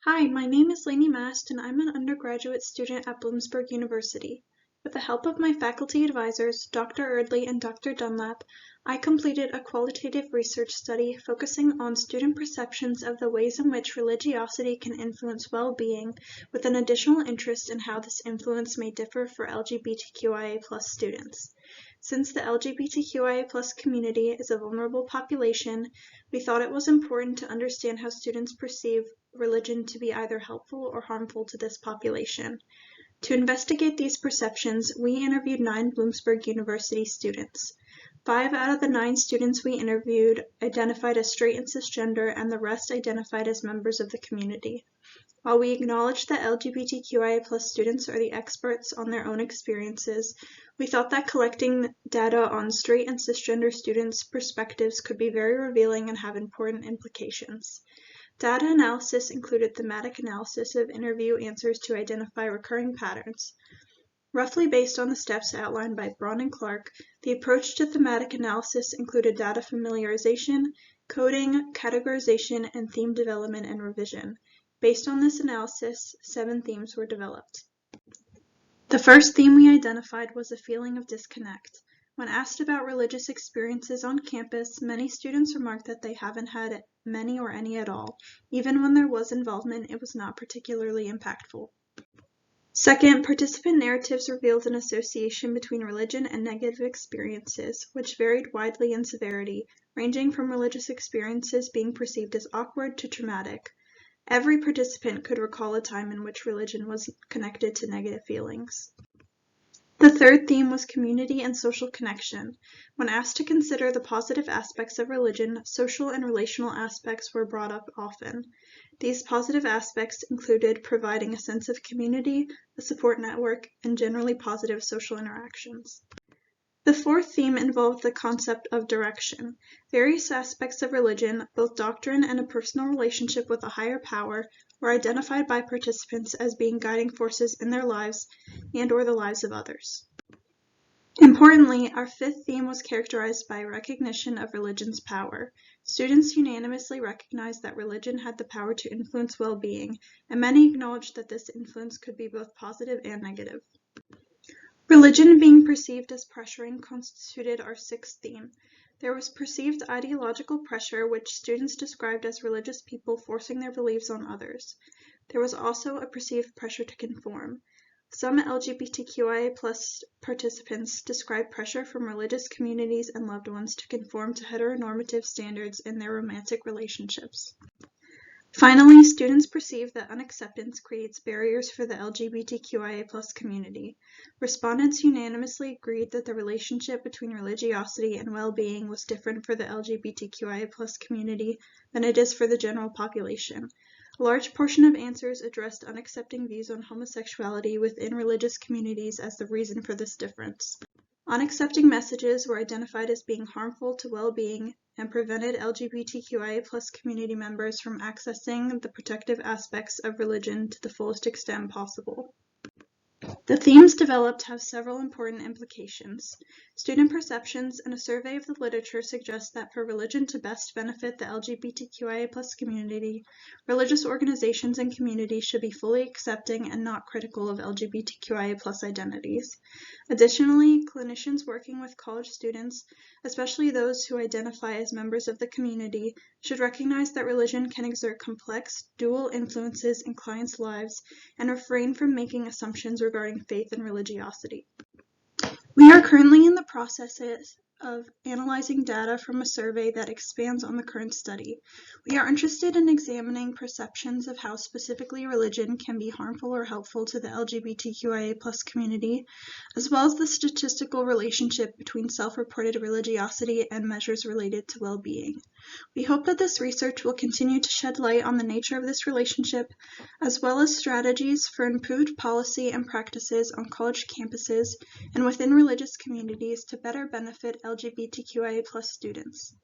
Hi, my name is Lainey Mast and I'm an undergraduate student at Bloomsburg University. With the help of my faculty advisors, Dr. Erdley and Dr. Dunlap, I completed a qualitative research study focusing on student perceptions of the ways in which religiosity can influence well-being, with an additional interest in how this influence may differ for LGBTQIA+ students. Since the LGBTQIA+ community is a vulnerable population, we thought it was important to understand how students perceive religion to be either helpful or harmful to this population. To investigate these perceptions, we interviewed 9 Bloomsburg University students. 5 out of the 9 students we interviewed identified as straight and cisgender, and the rest identified as members of the community. While we acknowledge that LGBTQIA+ students are the experts on their own experiences, we thought that collecting data on straight and cisgender students' perspectives could be very revealing and have important implications. Data analysis included thematic analysis of interview answers to identify recurring patterns. Roughly based on the steps outlined by Braun and Clark, the approach to thematic analysis included data familiarization, coding, categorization, and theme development and revision. Based on this analysis, 7 themes were developed. The first theme we identified was a feeling of disconnect. When asked about religious experiences on campus, many students remarked that they haven't had many or any at all. Even when there was involvement, it was not particularly impactful. Second, participant narratives revealed an association between religion and negative experiences, which varied widely in severity, ranging from religious experiences being perceived as awkward to traumatic. Every participant could recall a time in which religion was connected to negative feelings. The third theme was community and social connection. When asked to consider the positive aspects of religion, social and relational aspects were brought up often. These positive aspects included providing a sense of community, a support network, and generally positive social interactions. The fourth theme involved the concept of direction. Various aspects of religion, both doctrine and a personal relationship with a higher power, were identified by participants as being guiding forces in their lives and/or the lives of others. Importantly, our fifth theme was characterized by recognition of religion's power. Students unanimously recognized that religion had the power to influence well-being, and many acknowledged that this influence could be both positive and negative. Religion being perceived as pressuring constituted our sixth theme. There was perceived ideological pressure, which students described as religious people forcing their beliefs on others. There was also a perceived pressure to conform. Some LGBTQIA+ participants described pressure from religious communities and loved ones to conform to heteronormative standards in their romantic relationships. Finally, students perceive that unacceptance creates barriers for the LGBTQIA+ community. Respondents unanimously agreed that the relationship between religiosity and well-being was different for the LGBTQIA+ community than it is for the general population. A large portion of answers addressed unaccepting views on homosexuality within religious communities as the reason for this difference. Unaccepting messages were identified as being harmful to well-being and prevented LGBTQIA+ community members from accessing the protective aspects of religion to the fullest extent possible. The themes developed have several important implications. Student perceptions and a survey of the literature suggest that for religion to best benefit the LGBTQIA+ community, religious organizations and communities should be fully accepting and not critical of LGBTQIA+ identities. Additionally, clinicians working with college students, especially those who identify as members of the community, should recognize that religion can exert complex, dual influences in clients' lives and refrain from making assumptions regarding faith and religiosity. We are currently in the process of analyzing data from a survey that expands on the current study. We are interested in examining perceptions of how specifically religion can be harmful or helpful to the LGBTQIA+ community, as well as the statistical relationship between self-reported religiosity and measures related to well-being. We hope that this research will continue to shed light on the nature of this relationship, as well as strategies for improved policy and practices on college campuses and within religious communities to better benefit LGBTQIA+ students.